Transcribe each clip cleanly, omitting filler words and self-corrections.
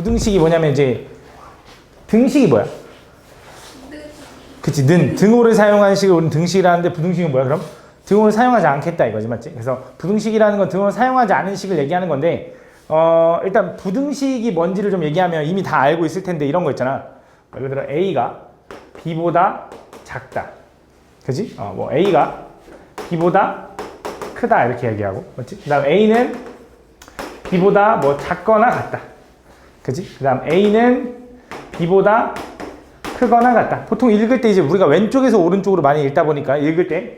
부등식이 뭐냐면 이제 등식이 뭐야? 그치, 등호를 사용한 식을 우리는 등식이라는데 부등식은 뭐야 그럼? 등호를 사용하지 않겠다 이거지, 맞지? 그래서 부등식이라는 건 등호를 사용하지 않은 식을 얘기하는 건데 일단 부등식이 뭔지를 좀 얘기하면 이미 다 알고 있을 텐데 이런 거 있잖아. 예를 들어 A가 B보다 작다. 그지? 뭐 A가 B보다 크다 이렇게 얘기하고, 맞지? 그 다음 A는 B보다 뭐 작거나 같다. 그지? 그 다음 A는 B보다 크거나 같다. 보통 읽을 때 이제 우리가 왼쪽에서 오른쪽으로 많이 읽다 보니까 읽을 때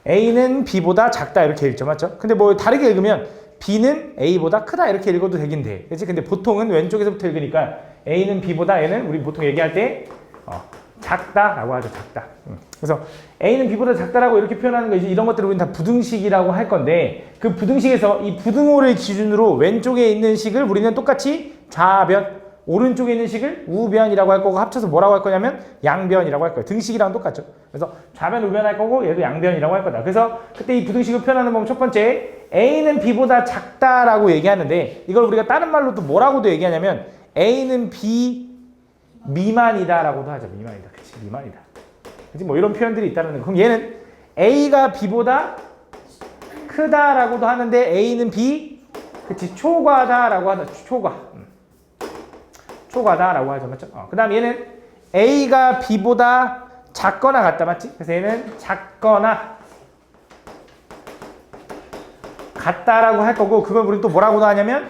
A는 B보다 작다 이렇게 읽죠, 맞죠? 근데 뭐 다르게 읽으면 B는 A보다 크다 이렇게 읽어도 되긴 돼. 그치? 근데 보통은 왼쪽에서부터 읽으니까 A는 B보다, 얘는 우리 보통 얘기할 때 작다라고 하죠, 작다. 그래서 A는 B보다 작다라고 이렇게 표현하는 거, 이제 이런 것들을 우리는 다 부등식이라고 할 건데, 그 부등식에서 이 부등호를 기준으로 왼쪽에 있는 식을 우리는 똑같이 좌변, 오른쪽에 있는 식을 우변이라고 할 거고, 합쳐서 뭐라고 할 거냐면 양변이라고 할 거예요. 등식이랑 똑같죠. 그래서 좌변, 우변 할 거고 얘도 양변이라고 할 거다. 그래서 그때 이 부등식을 표현하는 방법 첫 번째, A는 B보다 작다라고 얘기하는데, 이걸 우리가 다른 말로도 뭐라고도 얘기하냐면 A는 B 미만이다라고도 하죠. 미만이다. 그치, 미만이다. 그치, 뭐 이런 표현들이 있다는 거. 그럼 얘는 A가 B보다 크다라고도 하는데 A는 B, 그치, 초과다라고 하죠. 초과다라고 하죠, 맞죠? 그 다음 얘는 A가 B보다 작거나 같다, 맞지? 그래서 얘는 작거나 같다라고 할 거고, 그걸 우리 또 뭐라고도 하냐면,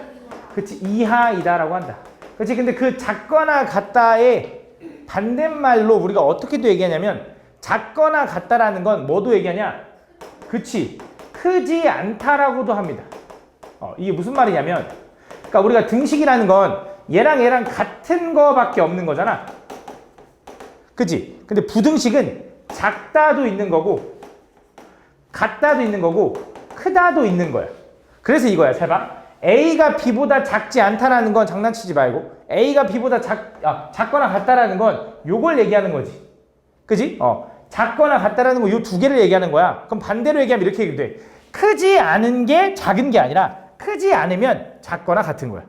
그치, 이하이다라고 한다. 그치, 근데 그 작거나 같다의 반대말로 우리가 어떻게 또 얘기하냐면, 작거나 같다라는 건 뭐도 얘기하냐? 그치, 크지 않다라고도 합니다. 이게 무슨 말이냐면, 그러니까 우리가 등식이라는 건 얘랑 같은 거밖에 없는 거잖아. 그치? 근데 부등식은 작다도 있는 거고, 같다도 있는 거고, 크다도 있는 거야. 그래서 이거야. 잘 봐. A가 B보다 작지 않다라는 건 장난치지 말고, A가 B보다 작거나 같다라는 건 요걸 얘기하는 거지. 그지? 작거나 같다라는 거 요 두 개를 얘기하는 거야. 그럼 반대로 얘기하면 이렇게 얘기도 돼. 크지 않은 게 작은 게 아니라 크지 않으면 작거나 같은 거야.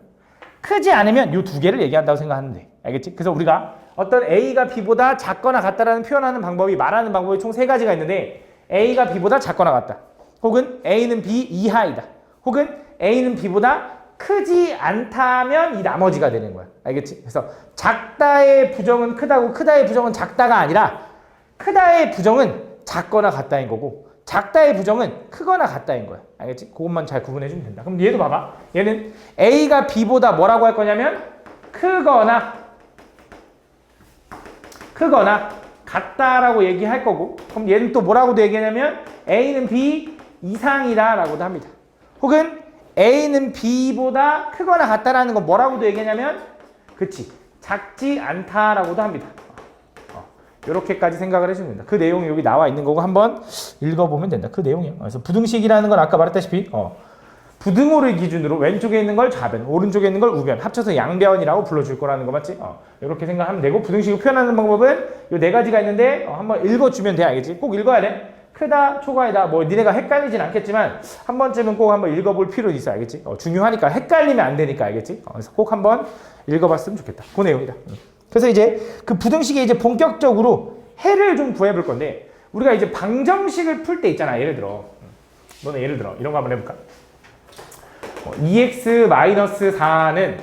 크지 않으면 요 두 개를 얘기한다고 생각하면 돼. 알겠지? 그래서 우리가 어떤 A가 B보다 작거나 같다라는 표현하는 방법이, 말하는 방법이 총 3가지가 있는데, A가 B보다 작거나 같다, 혹은 A는 B 이하이다, 혹은 A는 B보다 크지 않다면 이 나머지가 되는 거야. 알겠지? 그래서 작다의 부정은 크다고, 크다의 부정은 작다가 아니라 크다의 부정은 작거나 같다인 거고, 작다의 부정은 크거나 같다인 거야. 알겠지? 그것만 잘 구분해주면 된다. 그럼 얘도 봐봐. 얘는 A가 B보다 뭐라고 할 거냐면 크거나 같다라고 얘기할 거고, 그럼 얘는 또 뭐라고도 얘기하냐면 A는 B 이상이다 라고도 합니다. 혹은 A는 B보다 크거나 같다라는 건 뭐라고도 얘기하냐면, 그치, 작지 않다라고도 합니다. 이렇게까지 생각을 해주면 된다. 그 내용이 여기 나와 있는 거고 한번 읽어보면 된다. 그 내용이에요. 그래서 부등식이라는 건 아까 말했다시피 부등호를 기준으로 왼쪽에 있는 걸 좌변, 오른쪽에 있는 걸 우변, 합쳐서 양변이라고 불러줄 거라는 거, 맞지? 이렇게 생각하면 되고, 부등식을 표현하는 방법은 요 4가지가 있는데 한번 읽어주면 돼. 알겠지? 꼭 읽어야 돼. 크다, 초과이다, 뭐 니네가 헷갈리진 않겠지만 한 번쯤은 꼭 한번 읽어볼 필요는 있어. 알겠지? 중요하니까, 헷갈리면 안 되니까. 알겠지? 그래서 꼭 한번 읽어봤으면 좋겠다. 그 내용이다. 그래서 이제 그 부등식에 이제 본격적으로 해를 좀 구해볼 건데, 우리가 이제 방정식을 풀 때 있잖아. 예를 들어 너네 예를 들어 이런 거 한번 해볼까? 2x-4는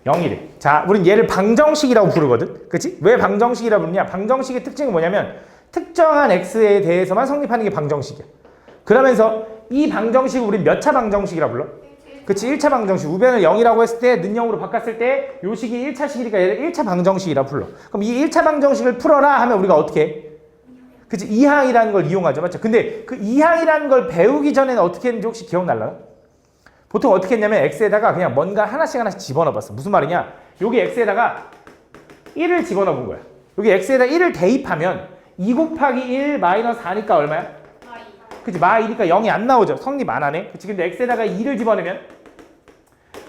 0이래. 자, 우린 얘를 방정식이라고 부르거든. 그치? 왜 방정식이라고 부르냐? 방정식의 특징은 뭐냐면 특정한 x에 대해서만 성립하는 게 방정식이야. 그러면서 이 방정식을 우린 몇 차 방정식이라고 불러? 그치, 1차 방정식. 우변을 0이라고 했을 때, 는 0으로 바꿨을 때 요 식이 1차식이니까 얘를 1차 방정식이라고 불러. 그럼 이 1차 방정식을 풀어라 하면 우리가 어떻게 해? 그치, 2항이라는 걸 이용하죠. 맞죠? 근데 그 2항이라는 걸 배우기 전에는 어떻게 했는지 혹시 기억날라나? 보통 어떻게 했냐면 x에다가 그냥 뭔가 하나씩 집어넣어봤어. 무슨 말이냐? 여기 x에다가 1을 집어넣은 거야. 여기 x에다 1을 대입하면 2 곱하기 1 마이너스 4니까 얼마야? 그치, 마2니까 0이 안 나오죠. 성립 안 하네. 그치, 근데 x에다가 2를 집어넣으면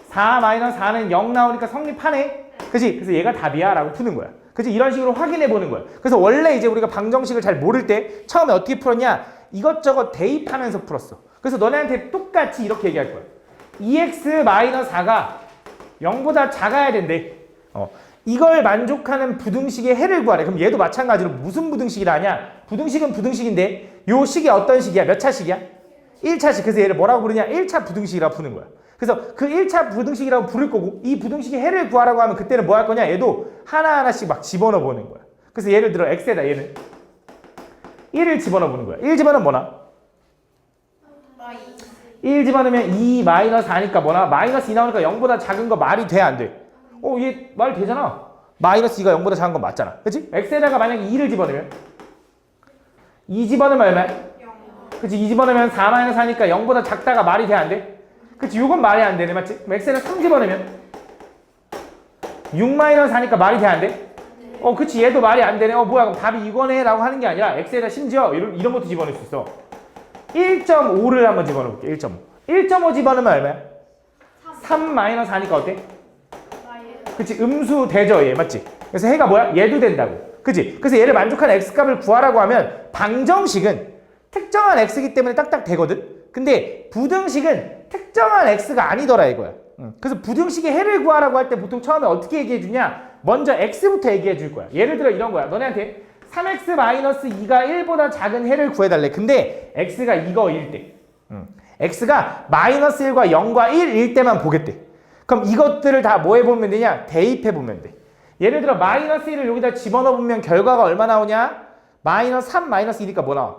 4 마이너스 4는 0 나오니까 성립하네. 그치, 그래서 얘가 답이야 라고 푸는 거야. 그치, 이런 식으로 확인해 보는 거야. 그래서 원래 이제 우리가 방정식을 잘 모를 때 처음에 어떻게 풀었냐? 이것저것 대입하면서 풀었어. 그래서 너네한테 똑같이 이렇게 얘기할 거야. 2x 마이너스 4가 0보다 작아야 된대. 이걸 만족하는 부등식의 해를 구하래. 그럼 얘도 마찬가지로 무슨 부등식이라 하냐? 부등식은 부등식인데 요 식이 어떤 식이야? 몇 차 식이야? 1차식. 그래서 얘를 뭐라고 부르냐? 1차 부등식이라고 푸는 거야. 그래서 그 1차 부등식이라고 부를 거고 이 부등식의 해를 구하라고 하면 그때는 뭐 할 거냐? 얘도 하나하나씩 막 집어넣어 보는 거야. 그래서 예를 들어 x에다 얘는 1을 집어넣어 보는 거야. 1 집어넣으면 뭐나? 1 집어넣으면 2 마이너스 4니까 뭐나? 마이너스 2 나오니까 0보다 작은 거 말이 돼? 안 돼? 얘 말 되잖아. 마이너스 2가 0보다 작은 건 맞잖아. 그치? x에다가 만약에 2를 집어넣으면 2 집어넣으면 얼마야? 0. 그치? 2 집어넣으면 4 마이너스 4니까 0보다 작다가 말이 돼? 안 돼? 그치? 이건 말이 안 되네. 맞지? 그럼 x에다 3 집어넣으면 6 마이너스 4니까 말이 돼? 안 돼? 그치? 얘도 말이 안 되네. 뭐야? 그럼 답이 이거네? 라고 하는 게 아니라 x에다 심지어 이런 것도 집어넣을 수 있어. 1.5를 한번 집어넣을게. 1.5. 1.5 집어넣으면 얼마야? 3 마이너스 4니까 어때? 그치? 음수 되죠, 얘. 맞지? 그래서 해가 뭐야? 얘도 된다고. 그치? 그래서 얘를 만족하는 x값을 구하라고 하면 방정식은 특정한 x이기 때문에 딱딱 되거든? 근데 부등식은 특정한 x가 아니더라 이거야. 그래서 부등식의 해를 구하라고 할 때 보통 처음에 어떻게 얘기해 주냐? 먼저 x부터 얘기해 줄 거야. 예를 들어 이런 거야. 너네한테 3x-2가 1보다 작은 해를 구해달래. 근데 x가 이거일 때. x가 마이너스 1과 0과 1일 때만 보겠대. 그럼 이것들을 다 뭐 해보면 되냐? 대입해보면 돼. 예를 들어 마이너스 1을 여기다 집어넣으면 결과가 얼마 나오냐? 마이너스 3 마이너스 1이니까 뭐 나와?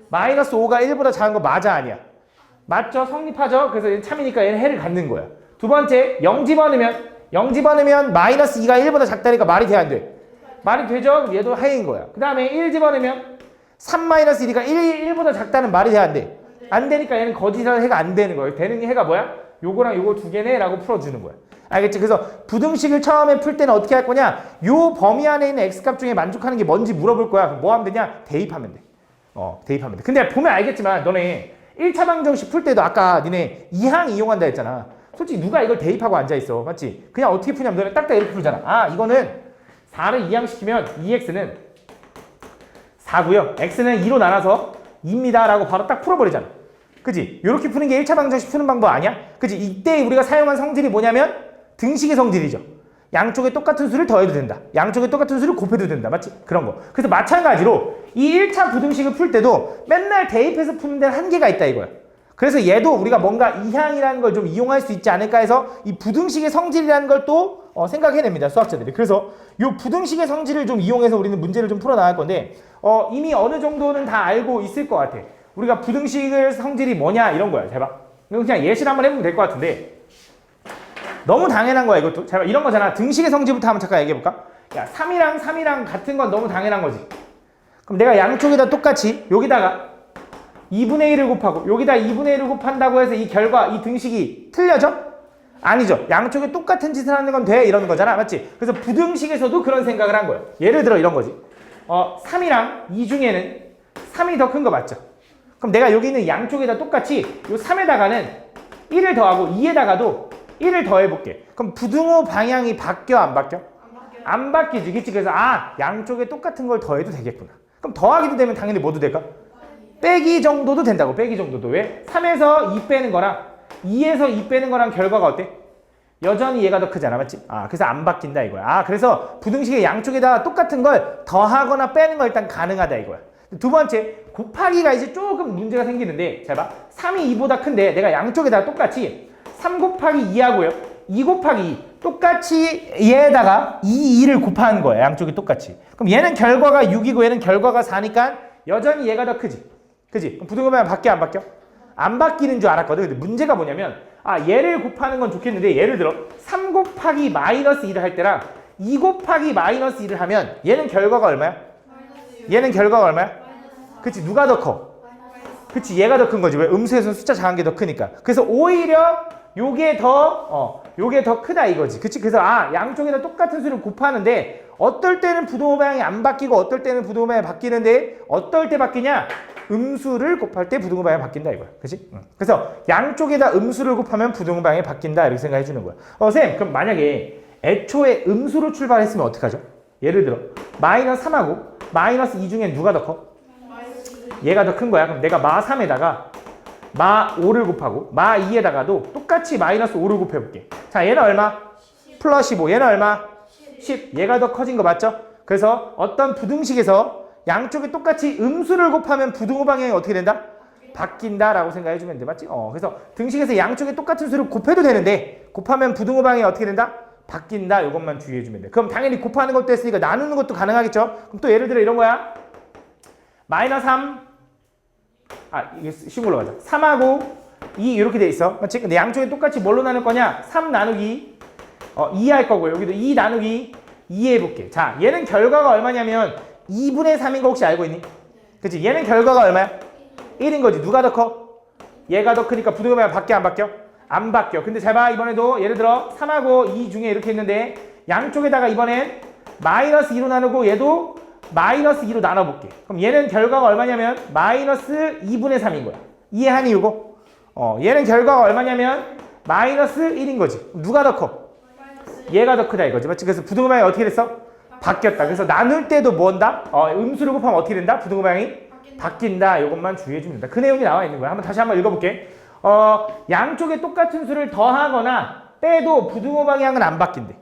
마이너스 5가 1보다 작은 거 맞아 아니야? 맞죠? 성립하죠? 그래서 얘는 참이니까 얘는 해를 갖는 거야. 두 번째 0 집어넣으면 마이너스 2가 1보다 작다니까 말이 돼 안 돼? 말이 되죠? 그럼 얘도 해인 거야. 그 다음에 1 집어넣으면 3 마이너스 1이가 1보다 작다는 말이 돼 안 돼? 안 되니까 얘는 거짓이라는 해가 안 되는 거예요. 되는 해가 뭐야? 요거랑 요거 두 개네 라고 풀어주는 거야. 알겠지? 그래서 부등식을 처음에 풀 때는 어떻게 할 거냐? 요 범위 안에 있는 x값 중에 만족하는 게 뭔지 물어볼 거야. 그럼 뭐 하면 되냐? 대입하면 돼. 대입하면 돼. 근데 보면 알겠지만 너네 1차 방정식 풀 때도 아까 니네 2항 이용한다 했잖아. 솔직히 누가 이걸 대입하고 앉아있어. 맞지? 그냥 어떻게 푸냐면 너네 딱딱 이렇게 풀잖아. 이거는 4를 2항 시키면 2x는 4고요. x는 2로 나눠서 2입니다 라고 바로 딱 풀어버리잖아. 그치? 이렇게 푸는 게 1차 방정식 푸는 방법 아니야? 그치? 이때 우리가 사용한 성질이 뭐냐면 등식의 성질이죠. 양쪽에 똑같은 수를 더해도 된다. 양쪽에 똑같은 수를 곱해도 된다. 맞지? 그런 거. 그래서 마찬가지로 이 1차 부등식을 풀 때도 맨날 대입해서 푸는 데는 한계가 있다 이거야. 그래서 얘도 우리가 뭔가 이항이라는 걸 좀 이용할 수 있지 않을까 해서 이 부등식의 성질이라는 걸 또 생각해냅니다. 수학자들이. 그래서 이 부등식의 성질을 좀 이용해서 우리는 문제를 좀 풀어나갈 건데 이미 어느 정도는 다 알고 있을 것 같아. 우리가 부등식의 성질이 뭐냐 이런 거야. 잘 봐. 그냥 예시를 한번 해보면 될 것 같은데 너무 당연한 거야 이것도. 잘 봐. 이런 거잖아. 등식의 성질부터 한번 잠깐 얘기해볼까? 야 3이랑 같은 건 너무 당연한 거지. 그럼 내가 양쪽에다 똑같이 여기다가 2분의 1을 곱하고 여기다 2분의 1을 곱한다고 해서 이 결과, 이 등식이 틀려져? 아니죠. 양쪽에 똑같은 짓을 하는 건 돼 이러는 거잖아. 맞지? 그래서 부등식에서도 그런 생각을 한 거야. 예를 들어 이런 거지. 3이랑 2 중에는 3이 더 큰 거 맞죠? 그럼 내가 여기 있는 양쪽에다 똑같이 요 3에다가는 1을 더하고 2에다가도 1을 더해볼게. 그럼 부등호 방향이 바뀌어 안 바뀌어? 안 바뀌지. 그치? 그래서 양쪽에 똑같은 걸 더해도 되겠구나. 그럼 더하기도 되면 당연히 뭐도 될까? 빼기 정도도 된다고. 빼기 정도도. 왜? 3에서 2 빼는 거랑 2에서 2 빼는 거랑 결과가 어때? 여전히 얘가 더 크잖아. 맞지? 그래서 안 바뀐다 이거야. 그래서 부등식의 양쪽에다 똑같은 걸 더하거나 빼는 거 일단 가능하다 이거야. 두 번째, 곱하기가 이제 조금 문제가 생기는데 잘 봐. 3이 2보다 큰데 내가 양쪽에다 똑같이 3 곱하기 2하고요. 2 곱하기 2. 똑같이 얘에다가 2를 곱하는 거야. 양쪽이 똑같이. 그럼 얘는 결과가 6이고 얘는 결과가 4니까 여전히 얘가 더 크지. 그지? 그럼 부등호 방향 바뀌어 안 바뀌어? 안 바뀌는 줄 알았거든. 근데 문제가 뭐냐면 얘를 곱하는 건 좋겠는데 예를 들어 3 곱하기 마이너스 2를 할 때랑 2 곱하기 마이너스 2를 하면 얘는 결과가 얼마야? 얘는 결과가 얼마야? 그치? 누가 더 커? 그치? 얘가 더 큰 거지. 왜? 음수에서는 숫자 작은 게 더 크니까. 그래서 오히려 요게 더 크다 이거지. 그치? 그래서 양쪽에다 똑같은 수를 곱하는데 어떨 때는 부등호 방향이 안 바뀌고 어떨 때는 부등호 방향이 바뀌는데 어떨 때 바뀌냐? 음수를 곱할 때 부등호 방향이 바뀐다 이거야. 그치? 그래서 양쪽에다 음수를 곱하면 부등호 방향이 바뀐다 이렇게 생각해 주는 거야. 쌤, 그럼 만약에 애초에 음수로 출발했으면 어떡하죠? 예를 들어 마이너스 3하고 마이너스 2 중엔 누가 더 커? 얘가 더 큰 거야. 그럼 내가 마 3에다가 마 5를 곱하고 마 2에다가도 똑같이 마이너스 5를 곱해볼게. 자, 얘는 얼마? 플러스 15. 얘는 얼마? 10. 얘가 더 커진 거 맞죠? 그래서 어떤 부등식에서 양쪽이 똑같이 음수를 곱하면 부등호 방향이 어떻게 된다? 바뀐다라고 생각해 주면 돼. 맞지? 그래서 등식에서 양쪽에 똑같은 수를 곱해도 되는데 곱하면 부등호 방향이 어떻게 된다? 바뀐다. 이것만 주의해 주면 돼. 그럼 당연히 곱하는 것도 했으니까 나누는 것도 가능하겠죠? 그럼 또 예를 들어 이런 거야. 마이너스 3. 이게 쉬운 걸로 가자. 3하고 2 이렇게 돼 있어. 맞지? 근데 양쪽에 똑같이 뭘로 나눌 거냐? 3 나누기 2 할 거고 여기도 2 나누기 2 해볼게. 자, 얘는 결과가 얼마냐면 2분의 3인 거 혹시 알고 있니? 그치? 얘는 결과가 얼마야? 1인 거지. 누가 더 커? 얘가 더 크니까 부등호 방향 바뀌어 안 바뀌어? 안 바뀌어. 근데 잘 봐. 이번에도 예를 들어 3하고 2 중에 이렇게 있는데 양쪽에다가 이번엔 마이너스 2로 나누고 얘도 마이너스 2로 나눠볼게. 그럼 얘는 결과가 얼마냐면 마이너스 2분의 3인 거야. 이해하니 이거? 얘는 결과가 얼마냐면 마이너스 1인 거지. 누가 더 커? 얘가 더 크다 이거지. 맞지? 그래서 부등호 방향이 어떻게 됐어? 바뀌었다. 그래서 나눌 때도 뭐 한다? 음수를 곱하면 어떻게 된다? 부등호 방향이 바뀐다. 이것만 주의해 주면 된다. 그 내용이 나와 있는 거야. 다시 한번 읽어볼게. 양쪽에 똑같은 수를 더하거나 빼도 부등호 방향은 안 바뀐대.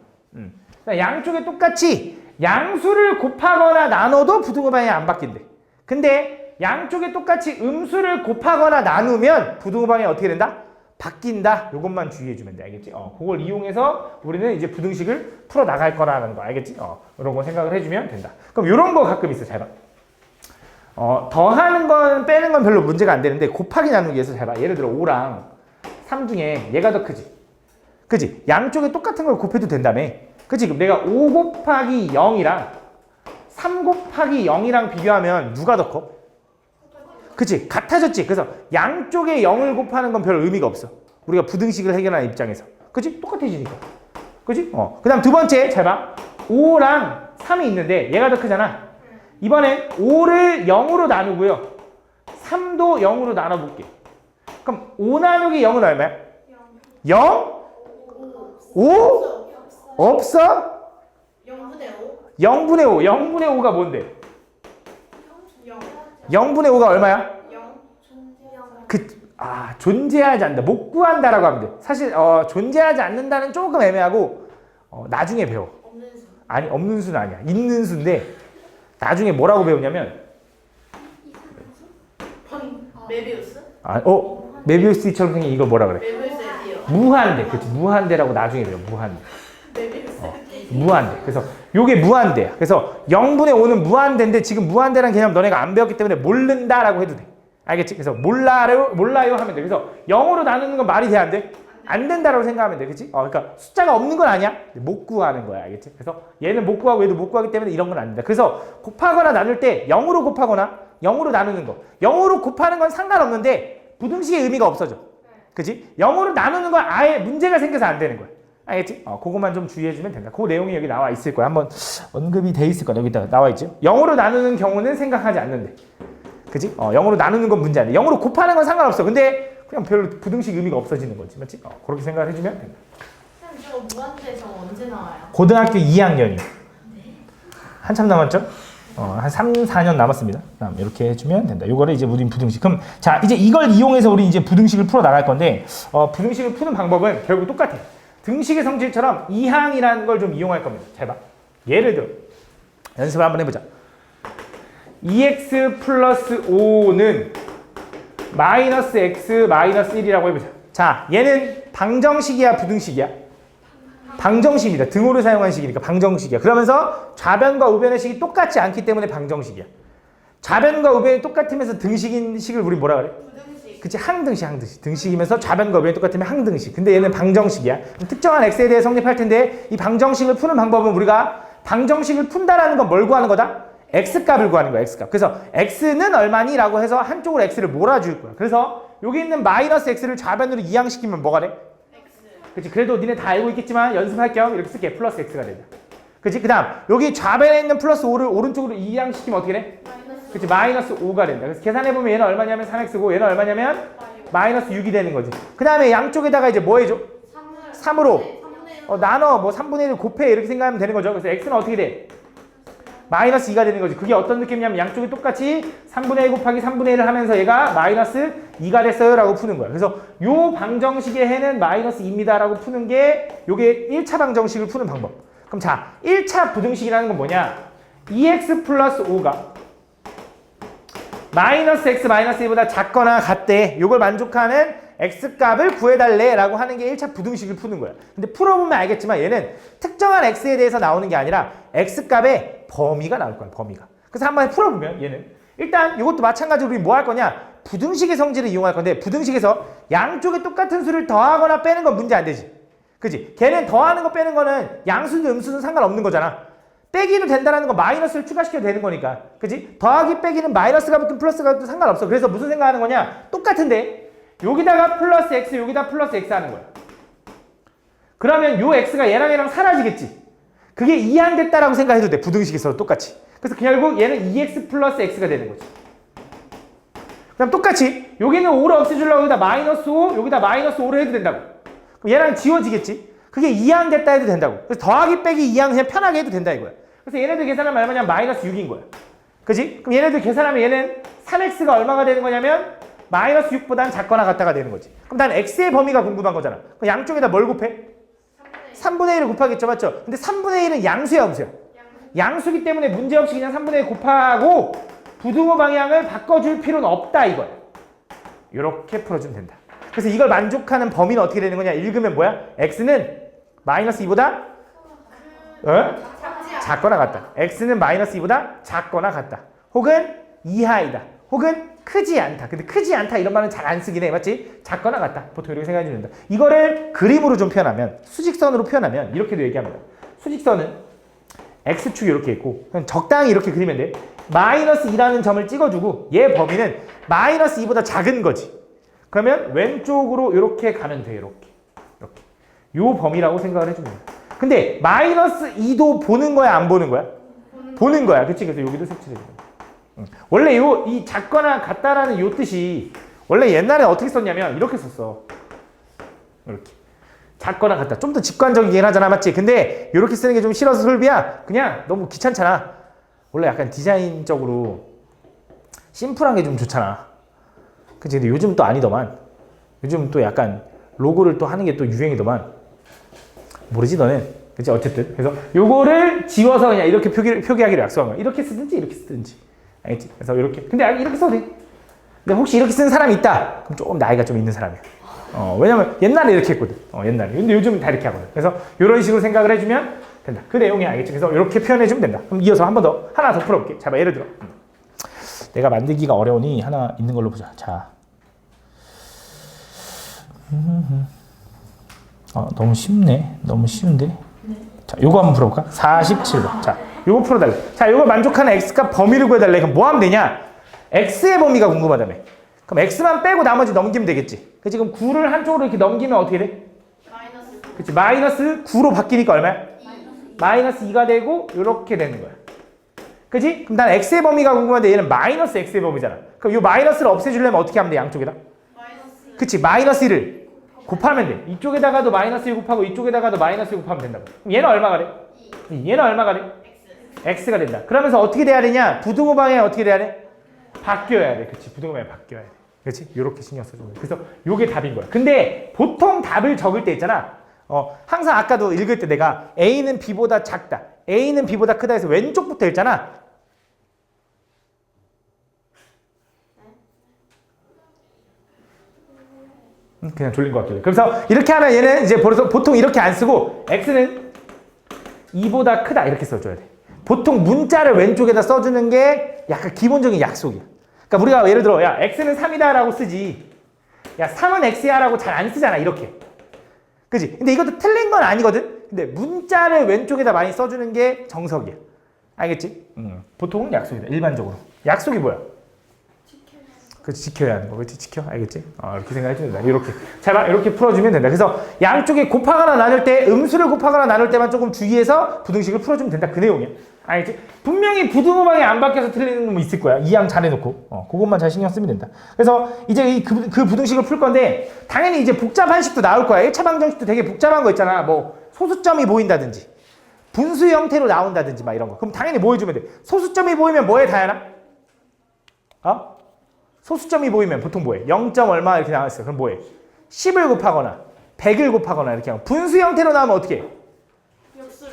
그러니까 양쪽에 똑같이 양수를 곱하거나 나눠도 부등호 방향이 안 바뀐대. 근데 양쪽에 똑같이 음수를 곱하거나 나누면 부등호 방향이 어떻게 된다? 바뀐다. 이것만 주의해 주면 돼. 알겠지? 그걸 이용해서 우리는 이제 부등식을 풀어 나갈 거라는 거. 알겠지? 이런 거 생각을 해주면 된다. 그럼 이런 거 가끔 있어. 잘 봐. 더하는 건 빼는 건 별로 문제가 안 되는데 곱하기 나누기에서 잘 봐. 예를 들어 5랑 3 중에 얘가 더 크지? 그지? 양쪽에 똑같은 걸 곱해도 된다며. 그치? 그럼 내가 5 곱하기 0이랑 3 곱하기 0이랑 비교하면 누가 더 커? 그치? 같아졌지? 그래서 양쪽에 0을 곱하는 건 별 의미가 없어. 우리가 부등식을 해결하는 입장에서. 그치? 똑같아지니까. 그치? 그 다음 두 번째, 잘 봐. 5랑 3이 있는데 얘가 더 크잖아. 이번엔 5를 0으로 나누고요. 3도 0으로 나눠볼게. 그럼 5 나누기 0은 얼마야? 0? 5? 없어? 0분의 5? 0분의 5. 0분의 5가 뭔데? 0분의 5가 얼마야? 0. 존재하지 않는다. 못 구한다라고 하면 돼. 사실 존재하지 않는다는 조금 애매하고 나중에 배워. 없는 수. 아니, 없는 수는 아니야. 있는 수인데 나중에 뭐라고 배우냐면 메비우스? 메비우스처럼 생긴 이걸 뭐라 그래? 메비우스의 디어. 무한대. 그치? 무한대라고 나중에 배워. 무한대. 메비우스. 무한대. 그래서 요게 무한대야. 그래서 0분의 5는 무한대인데 지금 무한대라는 개념 너네가 안 배웠기 때문에 모른다라고 해도 돼. 알겠지? 그래서 몰라요 하면 돼. 그래서 0으로 나누는 건 말이 돼, 안 돼? 안 된다라고 생각하면 돼. 그치? 그러니까 숫자가 없는 건 아니야. 못 구하는 거야. 알겠지? 그래서 얘는 못 구하고 얘도 못 구하기 때문에 이런 건 안 된다. 그래서 곱하거나 나눌 때 0으로 곱하거나 0으로 나누는 거. 0으로 곱하는 건 상관없는데 부등식의 의미가 없어져. 그치? 0으로 나누는 건 아예 문제가 생겨서 안 되는 거야. 알겠지? 그거만 좀 주의해주면 된다. 그 내용이 여기 나와 있을 거야. 한번 언급이 돼 있을 거야. 여기다 나와 있죠. 0으로 나누는 경우는 생각하지 않는데. 그치? 0으로 나누는 건 문제 아니야. 0으로 곱하는 건 상관없어. 근데 그냥 별로 부등식 의미가 없어지는 거지. 맞지? 그렇게 생각을 해주면 된다. 선생님, 저거 무한대에서 언제 나와요? 고등학교 2학년이요. 한참 남았죠? 한 3, 4년 남았습니다. 이렇게 해주면 된다. 요거를 이제 우린 부등식. 그럼 자, 이제 이걸 이용해서 우리 이제 부등식을 풀어 나갈 건데, 부등식을 푸는 방법은 결국 똑같아. 등식의 성질처럼 이항이라는 걸 좀 이용할 겁니다. 잘 봐. 예를 들어 연습을 한번 해보자. 2x 플러스 5는 마이너스 x 마이너스 1이라고 해보자. 자, 얘는 방정식이야, 부등식이야? 방정식입니다. 등호를 사용한 식이니까 방정식이야. 그러면서 좌변과 우변의 식이 똑같지 않기 때문에 방정식이야. 좌변과 우변이 똑같으면서 등식인 식을 우리 뭐라 그래? 부등식. 그치? 항등식, 항등식. 등식이면서 좌변과 우변이 똑같으면 항등식. 근데 얘는 방정식이야. 특정한 x에 대해 성립할 텐데 이 방정식을 푸는 방법은 우리가 방정식을 푼다라는 건 뭘 구하는 거다? x값을 구하는 거야, x값. 그래서 x는 얼마니? 라고 해서 한쪽으로 x를 몰아줄 거야. 그래서 여기 있는 마이너스 x를 좌변으로 이항시키면 뭐가 돼? X. 그치? 그래도 니네 다 알고 있겠지만 연습할 겸 이렇게 쓸게. 플러스 x가 된다. 그치? 그 다음 여기 좌변에 있는 플러스 5를 오른쪽으로 이항시키면 어떻게 돼? 마이너스. 그치? 마이너스 5가 된다. 그래서 계산해보면 얘는 얼마냐면 3x고 얘는 얼마냐면 마이너스 6이 되는 거지. 그 다음에 양쪽에다가 이제 뭐 해줘? 3으로 나눠 뭐 3분의 1을 곱해 이렇게 생각하면 되는 거죠. 그래서 x는 어떻게 돼? 마이너스 2가 되는 거지. 그게 어떤 느낌이냐면 양쪽이 똑같이 3분의 1 곱하기 3분의 1을 하면서 얘가 마이너스 2가 됐어요 라고 푸는 거야. 그래서 요 방정식의 해는 마이너스 2입니다 라고 푸는 게 요게 1차 방정식을 푸는 방법. 그럼 자 1차 부등식이라는 건 뭐냐, 2x 플러스 5가 마이너스 x 마이너스 1보다 작거나 같대. 요걸 만족하는 x값을 구해달래 라고 하는 게 1차 부등식을 푸는 거야. 근데 풀어보면 알겠지만 얘는 특정한 x에 대해서 나오는 게 아니라 x값의 범위가 나올 거야, 범위가. 그래서 한번 풀어보면 얘는 일단 이것도 마찬가지로 우리 뭐 할 거냐, 부등식의 성질을 이용할 건데 부등식에서 양쪽에 똑같은 수를 더하거나 빼는 건 문제 안 되지. 그지? 걔는 더하는 거 빼는 거는 양수든 음수든 상관없는 거잖아. 빼기도 된다는 건 마이너스를 추가시켜도 되는 거니까. 그지? 더하기 빼기는 마이너스가 붙든 플러스가 붙든 상관없어. 그래서 무슨 생각하는 거냐, 똑같은데 여기다가 플러스 x 여기다 플러스 x 하는 거야. 그러면 요 x가 얘랑 사라지겠지. 그게 이항됐다라고 생각해도 돼, 부등식에서 똑같이. 그래서 결국 얘는 2x 플러스 x가 되는 거지. 그럼 똑같이 여기는 5를 없애주려고 여기다 마이너스 5 여기다 마이너스 5를 해도 된다고. 그럼 얘랑 지워지겠지. 그게 이항됐다 해도 된다고. 그래서 더하기 빼기 이항 그냥 편하게 해도 된다 이거야. 그래서 얘네들 계산하면 얼마냐면 마이너스 6인 거야. 그지? 그럼 얘네들 계산하면 얘는 3x가 얼마가 되는 거냐면 마이너스 6보다는 작거나 같다가 되는 거지. 그럼 난 x의 범위가 궁금한 거잖아. 그럼 양쪽에다 뭘 곱해? 3분의 1을 곱하겠죠, 맞죠? 근데 3분의 1은 양수야, 음수야? 양수기 때문에 문제없이 그냥 3분의 1 곱하고 부등호 방향을 바꿔줄 필요는 없다 이거야. 이렇게 풀어주면 된다. 그래서 이걸 만족하는 범위는 어떻게 되는 거냐, 읽으면 뭐야? x는 마이너스 2보다 작거나 같다. x는 마이너스 2보다 작거나 같다. 혹은 이하이다. 혹은 크지 않다. 근데 크지 않다 이런 말은 잘 안 쓰긴 해. 맞지? 작거나 같다. 보통 이렇게 생각해주면 된다. 이거를 그림으로 좀 표현하면, 수직선으로 표현하면 이렇게도 얘기합니다. 수직선은 x축이 이렇게 있고 그냥 적당히 이렇게 그리면 돼. 마이너스 2라는 점을 찍어주고 얘 범위는 마이너스 2보다 작은 거지. 그러면 왼쪽으로 이렇게 가면 돼. 이렇게. 요 범위라고 생각을 해주면 돼. 근데 마이너스 2도 보는 거야, 안 보는 거야? 보는 거야. 그치? 그래서 여기도 색칠해주는 거야. 원래 이 작거나 같다라는 요 뜻이 원래 옛날에 어떻게 썼냐면 이렇게 썼어. 이렇게. 작거나 같다. 좀 더 직관적이긴 하잖아, 맞지? 근데 이렇게 쓰는 게 좀 싫어서 솔비야. 그냥 너무 귀찮잖아. 원래 약간 디자인적으로 심플한 게 좀 좋잖아. 그치? 근데 요즘 또 아니더만. 요즘 또 약간 로고를 또 하는 게 또 유행이더만. 모르지 너는. 그치? 어쨌든. 그래서 요거를 지워서 그냥 이렇게 표기하기로 약속한 거야. 이렇게 쓰든지 이렇게 쓰든지. 알겠지? 그래서 이렇게. 근데 이렇게 써도 돼. 근데 혹시 이렇게 쓰는 사람이 있다? 그럼 조금 나이가 좀 있는 사람이야. 왜냐면 옛날에 이렇게 했거든. 옛날에. 근데 요즘은 다 이렇게 하거든. 그래서 이런 식으로 생각을 해주면 된다. 그 내용이 알겠지? 그래서 이렇게 표현해주면 된다. 그럼 이어서 한 번 더, 하나 더 풀어볼게. 자, 예를 들어. 내가 만들기가 어려우니 하나 있는 걸로 보자. 자. 너무 쉽네. 너무 쉬운데. 네. 자, 요거 한번 풀어볼까? 47번. 자, 요거 풀어달래. 자, 요거 만족하는 x값 범위를 구해달래. 그럼 뭐 하면 되냐? x의 범위가 궁금하다며. 그럼 x만 빼고 나머지 넘기면 되겠지. 그치? 그럼 9를 한쪽으로 이렇게 넘기면 어떻게 돼? 마이너스. 그치? 마이너스 9로 바뀌니까 얼마야? 마이너스 2가 되고 요렇게 되는 거야. 그치? 그럼 난 x의 범위가 궁금한데 얘는 마이너스 x의 범위잖아. 그럼 요 마이너스를 없애주려면 어떻게 하면 돼? 양쪽에다? 마이너스. 그치? 마이너스 1을 곱하면 돼. 이쪽에다가도 마이너스 1 곱하고 이쪽에다가도 마이너스 1 곱하면 된다고. 그럼 얘는 얼마가 돼? 2. 얘는 얼마가 돼? x가 된다. 그러면서 어떻게 돼야 되냐? 부등호 방향이 어떻게 돼야 돼? 바뀌어야 돼. 그치? 부등호 방향이 바뀌어야 돼. 그치? 요렇게 신경 써줘. 그래서 요게 답인 거야. 근데 보통 답을 적을 때 있잖아. 항상 아까도 읽을 때 내가 A는 B보다 작다. A는 B보다 크다 해서 왼쪽부터 읽잖아. 그냥 졸린 것 같길래. 그래서 이렇게 하면 얘는 이제 벌써 보통 이렇게 안 쓰고 X는 2보다 크다 이렇게 써줘야 돼. 보통 문자를 왼쪽에다 써주는 게 약간 기본적인 약속이야. 그러니까 우리가 예를 들어 야 X는 3이다 라고 쓰지. 야 3은 X야 라고 잘 안 쓰잖아 이렇게. 그지? 근데 이것도 틀린 건 아니거든. 근데 문자를 왼쪽에다 많이 써주는 게 정석이야. 알겠지? 보통은 약속이다. 일반적으로. 약속이 뭐야? 그렇지, 지켜야 하는 거. 그렇지, 지켜. 알겠지? 이렇게 생각해주면 된다. 이렇게. 잘 봐. 이렇게 풀어주면 된다. 그래서 양쪽에 곱하거나 나눌 때, 음수를 곱하거나 나눌 때만 조금 주의해서 부등식을 풀어주면 된다. 그 내용이야. 알겠지? 분명히 부등호방이 안 바뀌어서 틀리는 놈 있을 거야. 이항 잘 해놓고. 그것만 잘 신경 쓰면 된다. 그래서 이제 그 부등식을 풀 건데, 당연히 이제 복잡한 식도 나올 거야. 1차 방정식도 되게 복잡한 거 있잖아. 뭐, 소수점이 보인다든지, 분수 형태로 나온다든지, 막 이런 거. 그럼 당연히 뭐 해주면 돼? 소수점이 보이면 뭐에 다야나? 소수점이 보이면 보통 뭐해? 0. 얼마 이렇게 나왔어. 그럼 뭐해? 10을 곱하거나 100을 곱하거나 이렇게 하고 분수 형태로 나오면 어떻게 해? 역수를.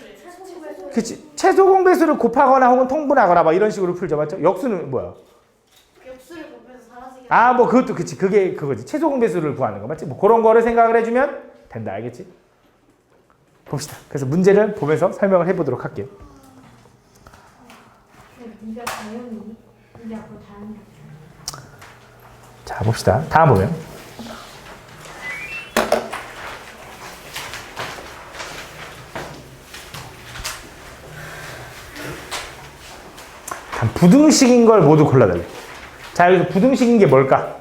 그치. 최소 공배수를 곱하거나 혹은 통분하거나 막 이런 식으로 풀죠. 맞죠? 역수는 뭐야? 역수를 곱해서 사라지게. 아, 뭐 그것도 그치. 그게 그거지. 최소 공배수를 구하는 거 맞지? 뭐 그런 거를 생각을 해주면 된다. 알겠지? 봅시다. 그래서 문제를 보면서 설명을 해보도록 할게요. 네가 자연이 근데 앞으로 다른 게 자, 봅시다. 다음 보면. 부등식인 걸 모두 골라달래. 자, 여기서 부등식인 게 뭘까?